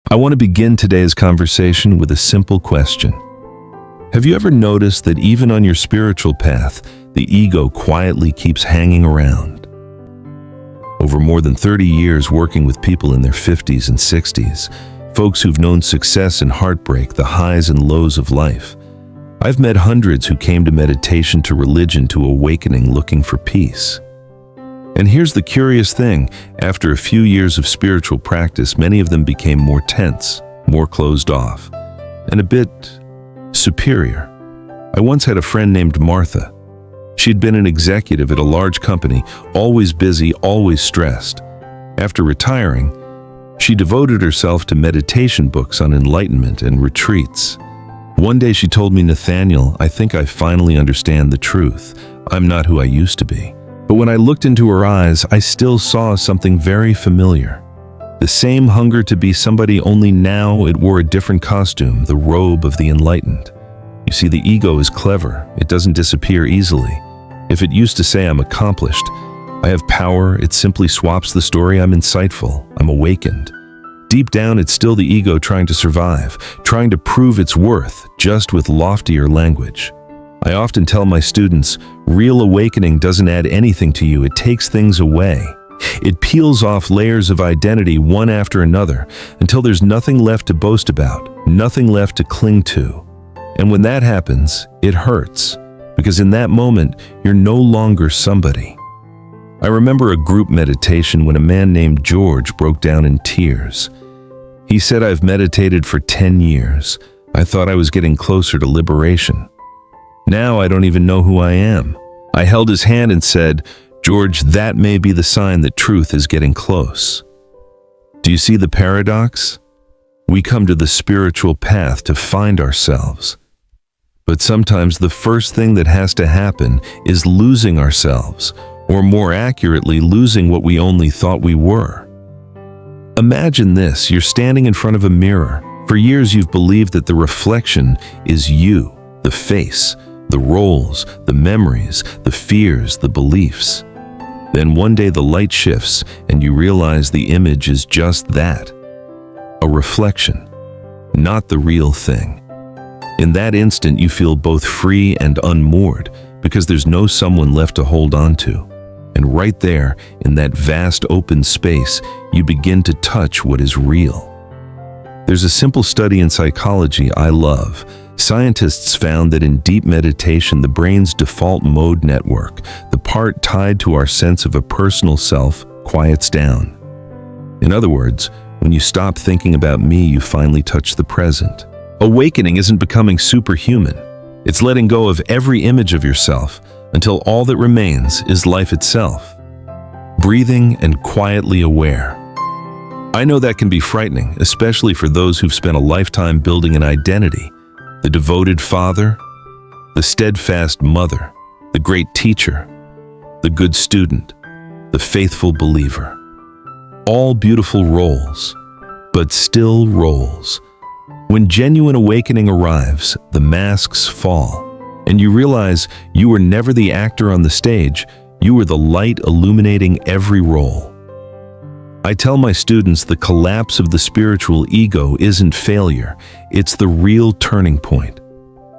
I want to begin today's conversation with a simple question. Have you ever noticed that even on your spiritual path, the ego quietly keeps hanging around? Over more than 30 years working with people in their 50s and 60s, folks who've known success and heartbreak, the highs and lows of life, I've met hundreds who came to meditation, to religion, to awakening, looking for peace. And here's the curious thing, after a few years of spiritual practice, many of them became more tense, more closed off, and a bit superior. I once had a friend named Martha. She'd been an executive at a large company, always busy, always stressed. After retiring, she devoted herself to meditation books on enlightenment and retreats. One day she told me, "Nathaniel, I think I finally understand the truth. I'm not who I used to be." But when I looked into her eyes, I still saw something very familiar. The same hunger to be somebody, only now it wore a different costume, the robe of the enlightened. You see, the ego is clever. It doesn't disappear easily. If it used to say, "I'm accomplished, I have power," it simply swaps the story, "I'm insightful, I'm awakened." Deep down, it's still the ego trying to survive, trying to prove its worth, just with loftier language. I often tell my students, real awakening doesn't add anything to you, it takes things away. It peels off layers of identity one after another until there's nothing left to boast about, nothing left to cling to. And when that happens, it hurts, because in that moment, you're no longer somebody. I remember a group meditation when a man named George broke down in tears. He said, "I've meditated for 10 years. I thought I was getting closer to liberation. Now I don't even know who I am." I held his hand and said, "George, that may be the sign that truth is getting close." Do you see the paradox? We come to the spiritual path to find ourselves. But sometimes the first thing that has to happen is losing ourselves, or more accurately, losing what we only thought we were. Imagine this, you're standing in front of a mirror. For years you've believed that the reflection is you, the face, the roles, the memories, the fears, the beliefs. Then one day the light shifts and you realize the image is just that, a reflection, not the real thing. In that instant you feel both free and unmoored, because there's no someone left to hold on to. And right there, in that vast open space, you begin to touch what is real. There's a simple study in psychology I love. Scientists found that in deep meditation, the brain's default mode network, the part tied to our sense of a personal self, quiets down. In other words, when you stop thinking about me, you finally touch the present. Awakening isn't becoming superhuman. It's letting go of every image of yourself until all that remains is life itself, breathing and quietly aware. I know that can be frightening, especially for those who've spent a lifetime building an identity. The devoted father, the steadfast mother, the great teacher, the good student, the faithful believer. All beautiful roles, but still roles. When genuine awakening arrives, the masks fall, and you realize you were never the actor on the stage, you were the light illuminating every role. I tell my students the collapse of the spiritual ego isn't failure, it's the real turning point.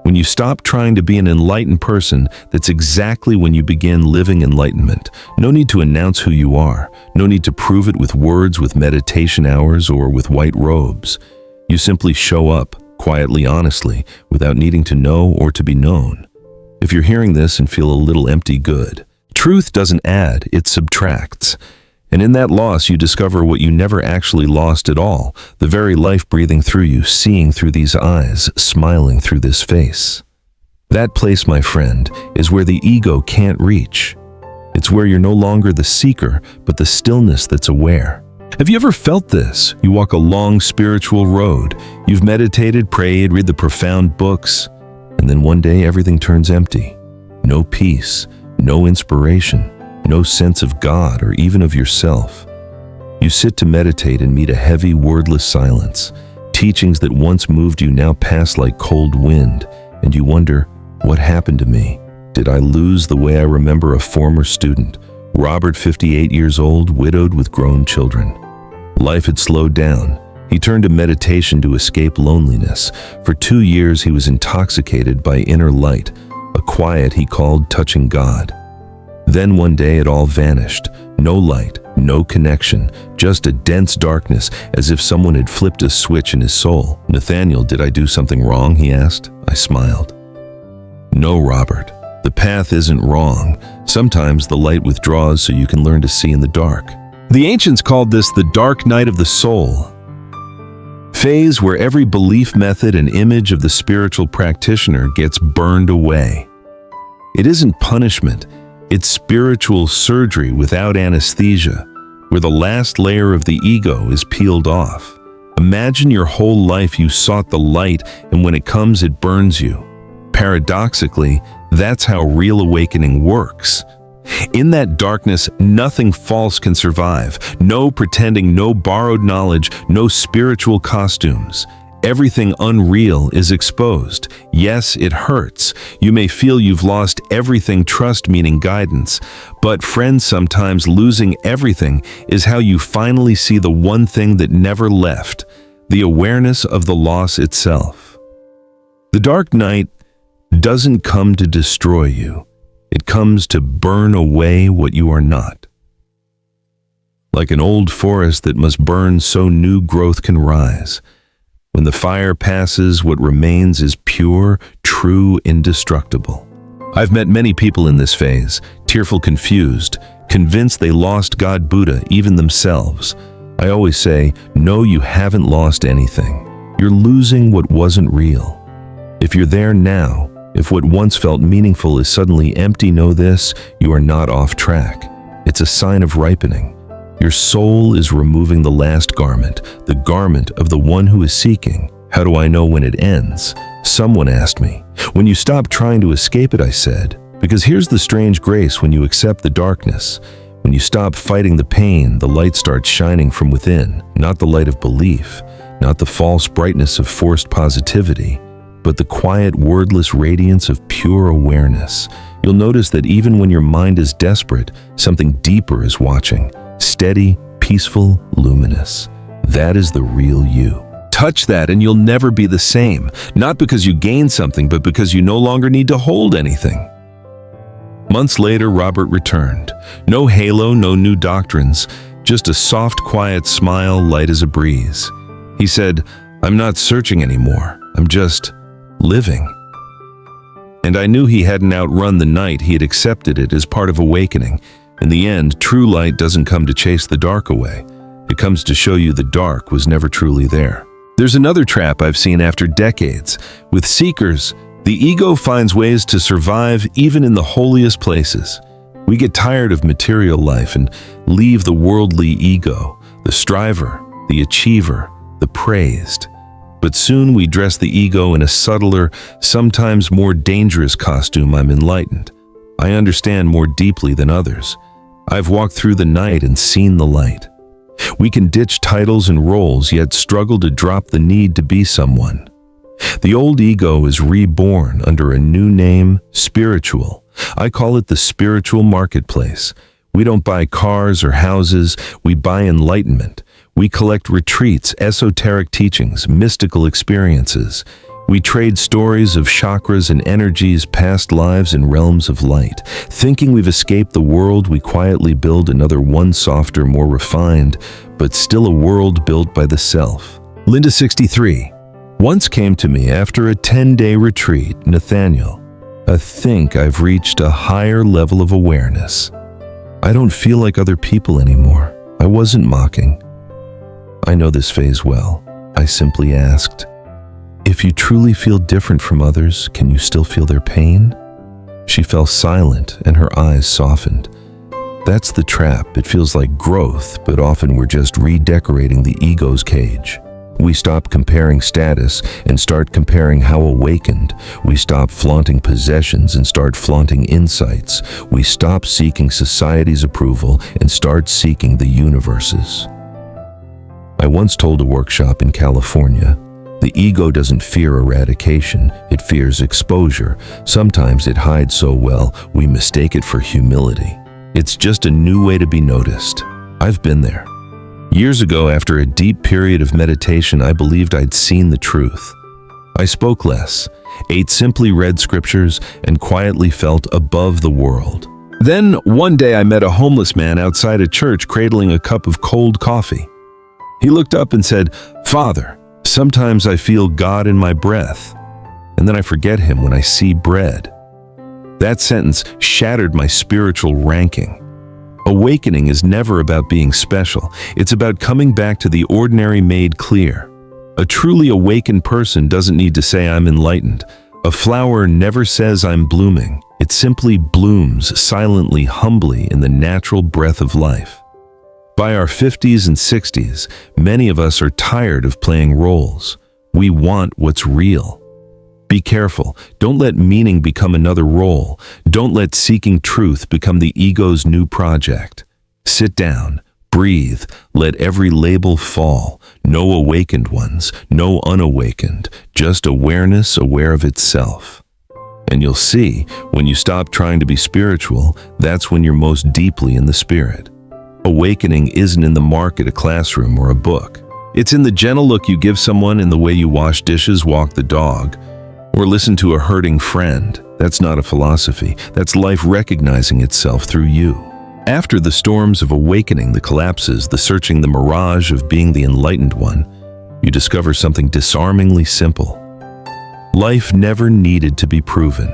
When you stop trying to be an enlightened person, that's exactly when you begin living enlightenment. No need to announce who you are, no need to prove it with words, with meditation hours, or with white robes. You simply show up, quietly, honestly, without needing to know or to be known. If you're hearing this and feel a little empty, good. Truth doesn't add, it subtracts. And in that loss, you discover what you never actually lost at all, the very life breathing through you, seeing through these eyes, smiling through this face. That place, my friend, is where the ego can't reach. It's where you're no longer the seeker, but the stillness that's aware. Have you ever felt this? You walk a long spiritual road. You've meditated, prayed, read the profound books, and then one day everything turns empty. No peace, no inspiration, no sense of God or even of yourself. You sit to meditate and meet a heavy, wordless silence. Teachings that once moved you now pass like cold wind, and you wonder, what happened to me? Did I lose the way I remember a former student? Robert, 58 years old, widowed with grown children. Life had slowed down. He turned to meditation to escape loneliness. For 2 years he was intoxicated by inner light, a quiet he called touching God. Then one day it all vanished. No light, no connection, just a dense darkness, as if someone had flipped a switch in his soul. "Nathaniel, did I do something wrong?" he asked. I smiled. "No, Robert. The path isn't wrong. Sometimes the light withdraws so you can learn to see in the dark." The ancients called this the dark night of the soul, phase where every belief, method, and image of the spiritual practitioner gets burned away. It isn't punishment, it's spiritual surgery without anesthesia, where the last layer of the ego is peeled off. Imagine your whole life you sought the light, and when it comes, it burns you. Paradoxically, that's how real awakening works. In that darkness, nothing false can survive. No pretending, no borrowed knowledge, no spiritual costumes. Everything unreal is exposed. Yes, it hurts. You may feel you've lost everything, trust meaning guidance. But friends, sometimes losing everything is how you finally see the one thing that never left, the awareness of the loss itself. The dark night doesn't come to destroy you. It comes to burn away what you are not. Like an old forest that must burn so new growth can rise. When the fire passes, what remains is pure, true, indestructible. I've met many people in this phase, tearful, confused, convinced they lost God, Buddha, even themselves. I always say, no, you haven't lost anything. You're losing what wasn't real. If you're there now, if what once felt meaningful is suddenly empty, know this, you are not off track. It's a sign of ripening. Your soul is removing the last garment, the garment of the one who is seeking. How do I know when it ends? Someone asked me. When you stop trying to escape it, I said. Because here's the strange grace when you accept the darkness. When you stop fighting the pain, the light starts shining from within. Not the light of belief, not the false brightness of forced positivity, but the quiet, wordless radiance of pure awareness. You'll notice that even when your mind is desperate, something deeper is watching. Steady, peaceful, luminous. That is the real you. Touch that and you'll never be the same. Not because you gained something, but because you no longer need to hold anything. Months later, Robert returned. No halo, no new doctrines, just a soft, quiet smile, light as a breeze. He said, "I'm not searching anymore. I'm just living." And I knew he hadn't outrun the night, he had accepted it as part of awakening. In the end, true light doesn't come to chase the dark away. It comes to show you the dark was never truly there. There's another trap I've seen after decades. With seekers, the ego finds ways to survive even in the holiest places. We get tired of material life and leave the worldly ego, the striver, the achiever, the praised. But soon we dress the ego in a subtler, sometimes more dangerous costume. I'm enlightened. I understand more deeply than others. I've walked through the night and seen the light. We can ditch titles and roles, yet struggle to drop the need to be someone. The old ego is reborn under a new name, spiritual. I call it the spiritual marketplace. We don't buy cars or houses, we buy enlightenment. We collect retreats, esoteric teachings, mystical experiences. We trade stories of chakras and energies, past lives and realms of light. Thinking we've escaped the world, we quietly build another one, softer, more refined, but still a world built by the self. Linda, 63, once came to me after a 10-day retreat. "Nathaniel, I think I've reached a higher level of awareness. I don't feel like other people anymore." I wasn't mocking. I know this phase well. I simply asked, "If you truly feel different from others, can you still feel their pain?" She fell silent and her eyes softened. That's the trap. It feels like growth, but often we're just redecorating the ego's cage. We stop comparing status and start comparing how awakened. We stop flaunting possessions and start flaunting insights. We stop seeking society's approval and start seeking the universe's. I once told a workshop in California, the ego doesn't fear eradication, it fears exposure. Sometimes it hides so well, we mistake it for humility. It's just a new way to be noticed. I've been there. Years ago, after a deep period of meditation, I believed I'd seen the truth. I spoke less, ate simply read scriptures, and quietly felt above the world. Then, one day I met a homeless man outside a church cradling a cup of cold coffee. He looked up and said, "Father, sometimes I feel God in my breath, and then I forget him when I see bread." That sentence shattered my spiritual ranking. Awakening is never about being special. It's about coming back to the ordinary made clear. A truly awakened person doesn't need to say, "I'm enlightened." A flower never says, "I'm blooming." It simply blooms silently, humbly in the natural breath of life. By our 50s and 60s, many of us are tired of playing roles. We want what's real. Be careful. Don't let meaning become another role. Don't let seeking truth become the ego's new project. Sit down, breathe, let every label fall. No awakened ones, no unawakened, just awareness aware of itself. And you'll see, when you stop trying to be spiritual, that's when you're most deeply in the spirit. Awakening isn't in the market, a classroom, or a book. It's in the gentle look you give someone, in the way you wash dishes, walk the dog, or listen to a hurting friend. That's not a philosophy. That's life recognizing itself through you. After the storms of awakening, the collapses, the searching, the mirage of being the enlightened one, you discover something disarmingly simple. Life never needed to be proven.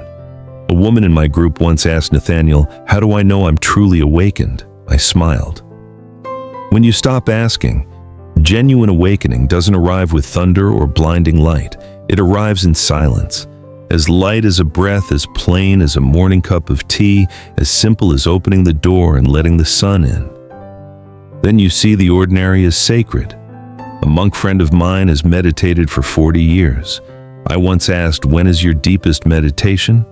A woman in my group once asked Nathaniel, "How do I know I'm truly awakened?" I smiled. When you stop asking, genuine awakening doesn't arrive with thunder or blinding light. It arrives in silence. As light as a breath, as plain as a morning cup of tea, as simple as opening the door and letting the sun in. Then you see the ordinary as sacred. A monk friend of mine has meditated for 40 years. I once asked, "When is your deepest meditation?"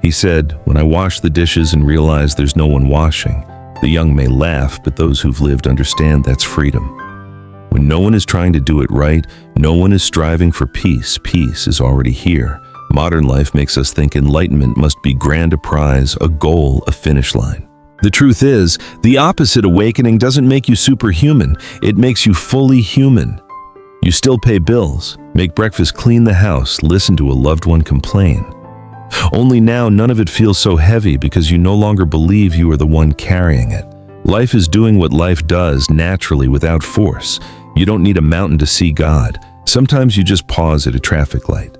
He said, "When I wash the dishes and realize there's no one washing." The young may laugh, but those who've lived understand that's freedom. When no one is trying to do it right, no one is striving for peace. Peace is already here. Modern life makes us think enlightenment must be grand, a prize, a goal, a finish line. The truth is, the opposite awakening doesn't make you superhuman. It makes you fully human. You still pay bills, make breakfast, clean the house, listen to a loved one complain. Only now none of it feels so heavy because you no longer believe you are the one carrying it. Life is doing what life does naturally without force. You don't need a mountain to see God. Sometimes you just pause at a traffic light.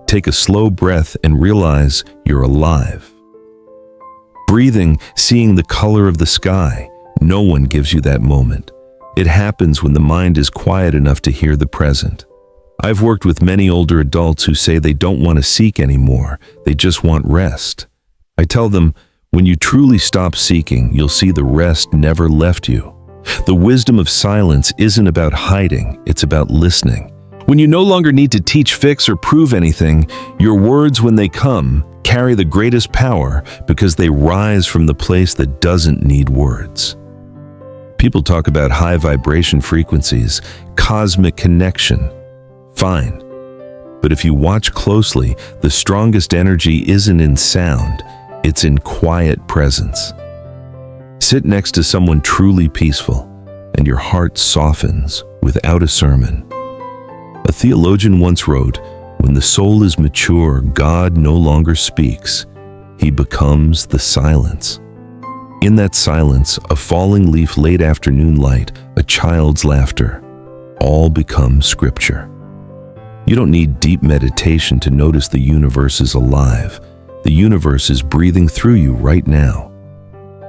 Take a slow breath and realize you're alive. Breathing, seeing the color of the sky. No one gives you that moment. It happens when the mind is quiet enough to hear the present. I've worked with many older adults who say they don't want to seek anymore. They just want rest. I tell them, when you truly stop seeking, you'll see the rest never left you. The wisdom of silence isn't about hiding, it's about listening. When you no longer need to teach, fix, or prove anything, your words, when they come, carry the greatest power because they rise from the place that doesn't need words. People talk about high vibration frequencies, cosmic connection. Fine. But if you watch closely, the strongest energy isn't in sound, it's in quiet presence. Sit next to someone truly peaceful, and your heart softens without a sermon. A theologian once wrote, "When the soul is mature, God no longer speaks. He becomes the silence." In that silence, a falling leaf, late afternoon light, a child's laughter, all become scripture. You don't need deep meditation to notice the universe is alive. The universe is breathing through you right now.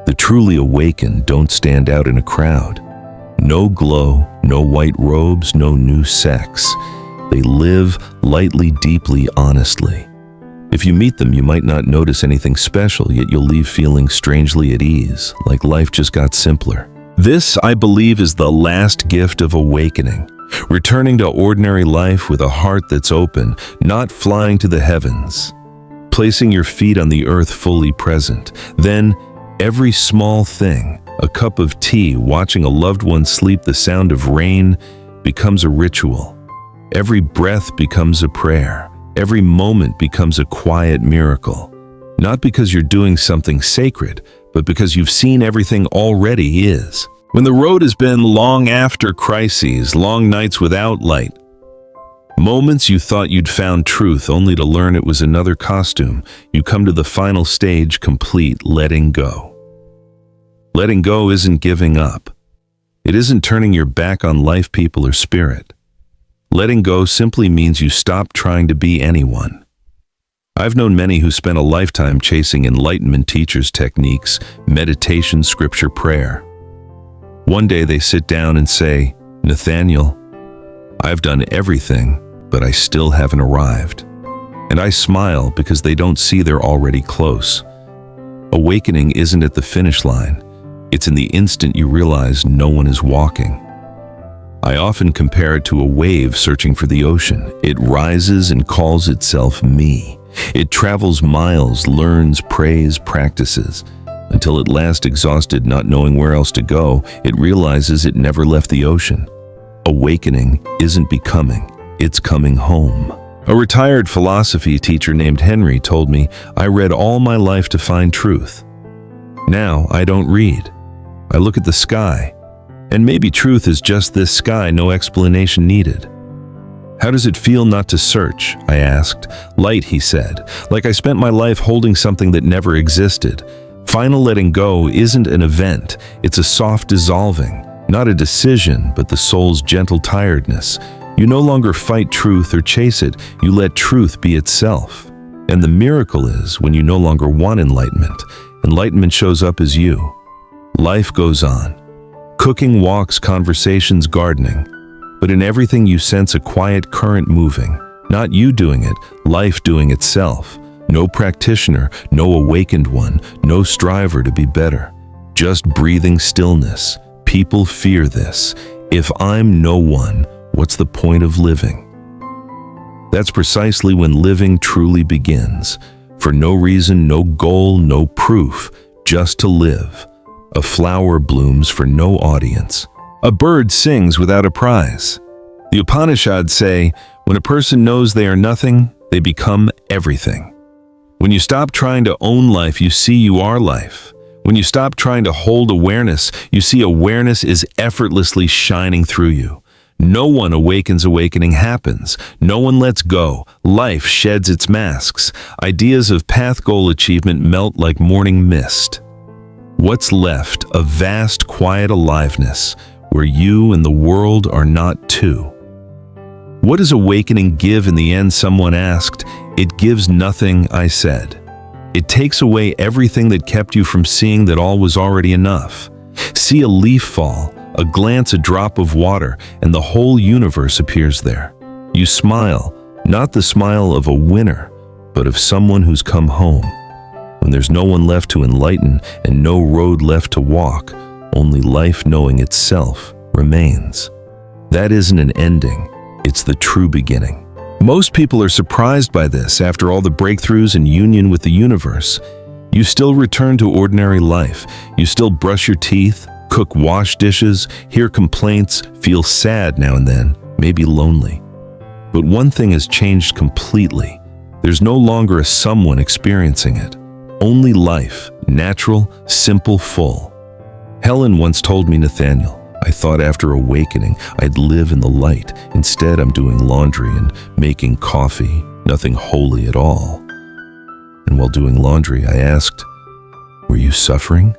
The truly awakened don't stand out in a crowd. No glow, no white robes, no new sex. They live lightly, deeply, honestly. If you meet them, you might not notice anything special, yet you'll leave feeling strangely at ease, like life just got simpler. This, I believe, is the last gift of awakening. Returning to ordinary life with a heart that's open, not flying to the heavens. Placing your feet on the earth, fully present. Then, every small thing, a cup of tea, watching a loved one sleep, the sound of rain, becomes a ritual. Every breath becomes a prayer. Every moment becomes a quiet miracle. Not because you're doing something sacred, but because you've seen everything already is. When the road has been long after crises, long nights without light, moments you thought you'd found truth only to learn it was another costume, you come to the final stage complete, letting go. Letting go isn't giving up. It isn't turning your back on life, people, or spirit. Letting go simply means you stop trying to be anyone. I've known many who spent a lifetime chasing enlightenment teachers' techniques, meditation, scripture, prayer. One day they sit down and say, "Nathaniel, I've done everything, but I still haven't arrived." And I smile because they don't see they're already close. Awakening isn't at the finish line. It's in the instant you realize no one is walking. I often compare it to a wave searching for the ocean. It rises and calls itself me. It travels miles, learns, prays, practices, until at last, exhausted, not knowing where else to go, it realizes it never left the ocean. Awakening isn't becoming, it's coming home. A retired philosophy teacher named Henry told me, "I read all my life to find truth. Now I don't read. I look at the sky, and maybe truth is just this sky, no explanation needed." "How does it feel not to search?" I asked. "Light," he said, "like I spent my life holding something that never existed." Final letting go isn't an event, it's a soft dissolving, not a decision, but the soul's gentle tiredness. You no longer fight truth or chase it, you let truth be itself. And the miracle is, when you no longer want enlightenment, enlightenment shows up as you. Life goes on. Cooking, walks, conversations, gardening. But in everything you sense a quiet current moving. Not you doing it, life doing itself. No practitioner, no awakened one, no striver to be better. Just breathing stillness. People fear this. If I'm no one, what's the point of living? That's precisely when living truly begins. For no reason, no goal, no proof, just to live. A flower blooms for no audience. A bird sings without a prize. The Upanishads say, when a person knows they are nothing, they become everything. When you stop trying to own life, you see you are life. When you stop trying to hold awareness, you see awareness is effortlessly shining through you. No one awakens, awakening happens. No one lets go. Life sheds its masks. Ideas of path goal achievement melt like morning mist. What's left? A vast, quiet aliveness, where you and the world are not two. What does awakening give in the end? Someone asked. It gives nothing, I said. It takes away everything that kept you from seeing that all was already enough. See a leaf fall, a glance, a drop of water, and the whole universe appears there. You smile, not the smile of a winner, but of someone who's come home. When there's no one left to enlighten and no road left to walk, only life knowing itself remains. That isn't an ending, it's the true beginning. Most people are surprised by this. After all the breakthroughs and union with the universe, you still return to ordinary life. You still brush your teeth, cook, wash dishes, hear complaints, feel sad now and then, maybe lonely. But one thing has changed completely. There's no longer a someone experiencing it. Only life, natural, simple, full. Helen once told me, "Nathaniel, I thought after awakening I'd live in the light. Instead, I'm doing laundry and making coffee, nothing holy at all." And while doing laundry, I asked, "Were you suffering?"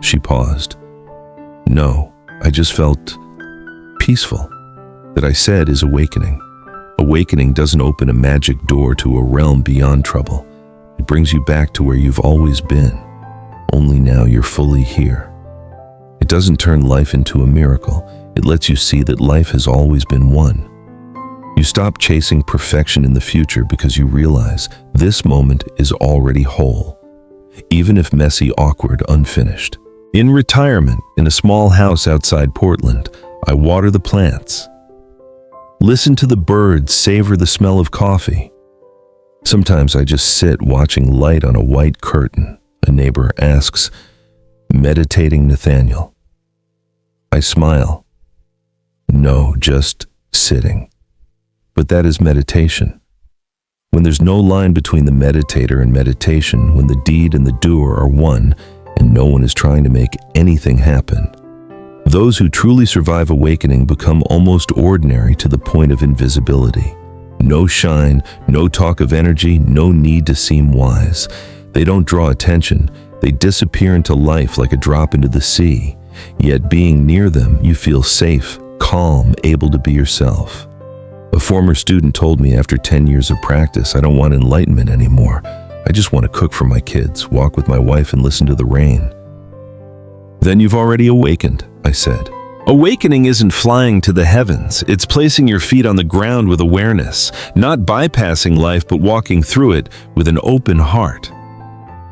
She paused. "No, I just felt peaceful." That, I said, is awakening. Awakening doesn't open a magic door to a realm beyond trouble. It brings you back to where you've always been. Only now you're fully here. It doesn't turn life into a miracle. It lets you see that life has always been one. You stop chasing perfection in the future because you realize this moment is already whole, even if messy, awkward, unfinished. In retirement, in a small house outside Portland, I water the plants. Listen to the birds, savor the smell of coffee. Sometimes I just sit watching light on a white curtain. A neighbor asks, "Meditating, Nathaniel?" I smile. No, just sitting. But that is meditation. When there's no line between the meditator and meditation, when the deed and the doer are one, and no one is trying to make anything happen, Those who truly survive awakening become almost ordinary to the point of invisibility. No shine, no talk of energy, no need to seem wise. They don't draw attention. They disappear into life like a drop into the sea. Yet being near them, you feel safe, calm, able to be yourself. A former student told me after 10 years of practice, I don't want enlightenment anymore. I just want to cook for my kids, walk with my wife, and listen to the rain. Then you've already awakened, I said. Awakening isn't flying to the heavens. It's placing your feet on the ground with awareness, not bypassing life but walking through it with an open heart.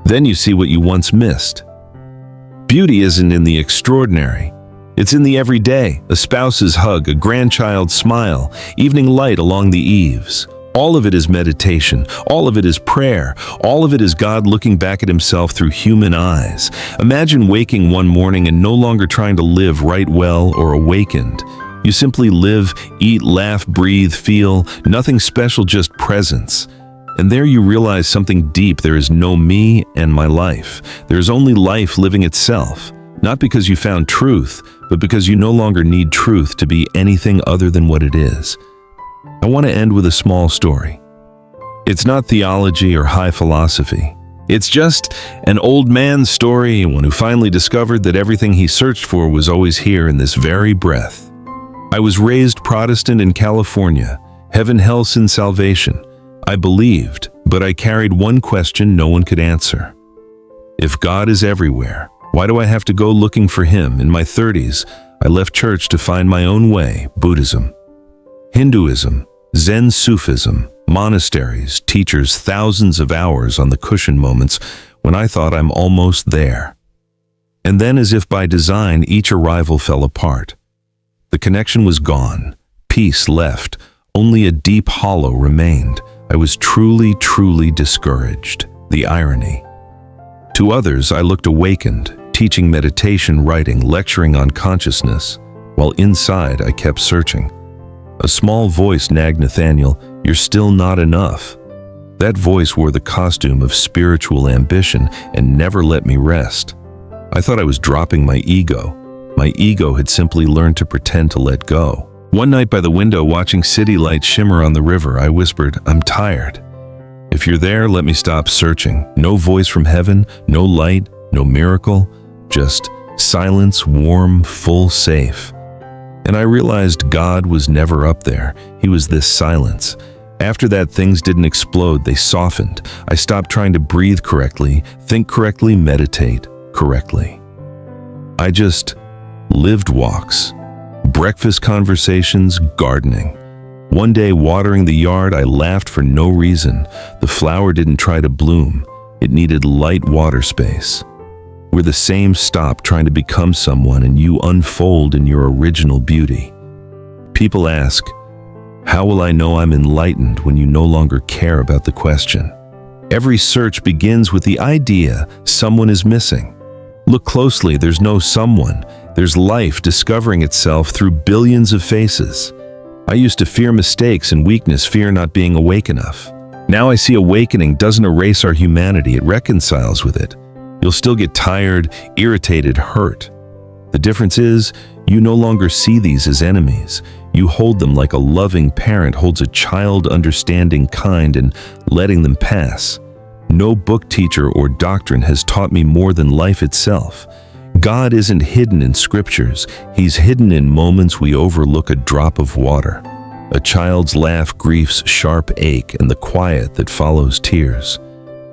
Then you see what you once missed. Beauty isn't in the extraordinary. It's in the everyday, a spouse's hug, a grandchild's smile, evening light along the eaves. All of it is meditation. All of it is prayer. All of it is God looking back at himself through human eyes. Imagine waking one morning and no longer trying to live right, well, or awakened. You simply live, eat, laugh, breathe, feel, nothing special, just presence. And there you realize something deep. There is no me and my life. There is only life living itself. Not because you found truth, but because you no longer need truth to be anything other than what it is. I want to end with a small story. It's not theology or high philosophy. It's just an old man's story, one who finally discovered that everything he searched for was always here in this very breath. I was raised Protestant in California, heaven, hell, sin, salvation. I believed, but I carried one question no one could answer. If God is everywhere, why do I have to go looking for him? In my 30s, I left church to find my own way, Buddhism. Hinduism, Zen Sufism, monasteries, teachers, thousands of hours on the cushion moments when I thought I'm almost there. And then, as if by design, each arrival fell apart. The connection was gone. Peace left. Only a deep hollow remained. I was truly, truly discouraged. The irony. To others, I looked awakened, teaching meditation, writing, lecturing on consciousness, while inside I kept searching. A small voice nagged Nathaniel, "You're still not enough." That voice wore the costume of spiritual ambition and never let me rest. I thought I was dropping my ego. My ego had simply learned to pretend to let go. One night by the window, watching city lights shimmer on the river, I whispered, "I'm tired. If you're there, let me stop searching." No voice from heaven, no light, no miracle, just silence, warm, full, safe. And I realized God was never up there. He was this silence. After that, things didn't explode, they softened. I stopped trying to breathe correctly, think correctly, meditate correctly. I just lived walks, breakfast conversations, gardening. One day, watering the yard, I laughed for no reason. The flower didn't try to bloom. It needed light water space. We're the same. Stop trying to become someone and you unfold in your original beauty. People ask, how will I know I'm enlightened when you no longer care about the question? Every search begins with the idea someone is missing. Look closely, there's no someone. There's life discovering itself through billions of faces. I used to fear mistakes and weakness, fear not being awake enough. Now I see awakening doesn't erase our humanity, it reconciles with it. You'll still get tired, irritated, hurt. The difference is, you no longer see these as enemies. You hold them like a loving parent holds a child, understanding, kind, and letting them pass. No book, teacher, or doctrine has taught me more than life itself. God isn't hidden in scriptures. He's hidden in moments we overlook, a drop of water, a child's laugh, grief's sharp ache, and the quiet that follows tears.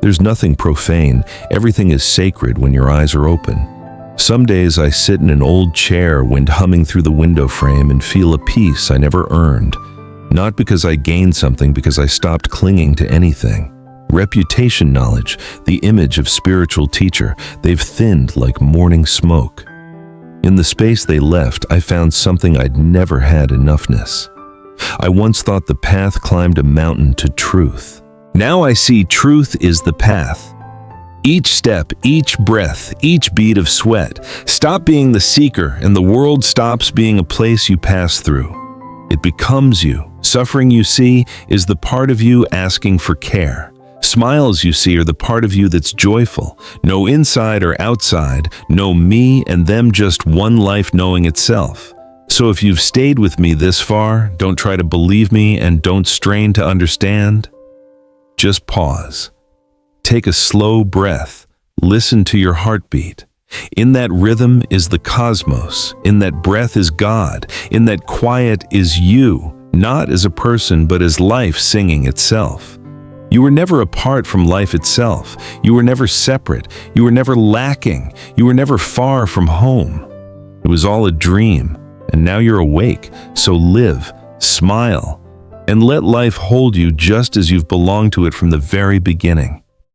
There's nothing profane. Everything is sacred when your eyes are open. Some days I sit in an old chair, wind humming through the window frame, and feel a peace I never earned. Not because I gained something, because I stopped clinging to anything. Reputation, knowledge, the image of spiritual teacher, they've thinned like morning smoke. In the space they left, I found something I'd never had: enoughness. I once thought the path climbed a mountain to truth. Now I see truth is the path. Each step, each breath, each bead of sweat. Stop being the seeker, and the world stops being a place you pass through. It becomes you. Suffering you see is the part of you asking for care. Smiles, you see, are the part of you that's joyful. No inside or outside, no me and them, just one life knowing itself. So if you've stayed with me this far, don't try to believe me and don't strain to understand. Just pause. Take a slow breath. Listen to your heartbeat. In that rhythm is the cosmos. In that breath is God. In that quiet is you, not as a person, but as life singing itself. You were never apart from life itself. You were never separate. You were never lacking. You were never far from home. It was all a dream, and now you're awake. So live, smile, and let life hold you just as you've belonged to it from the very beginning.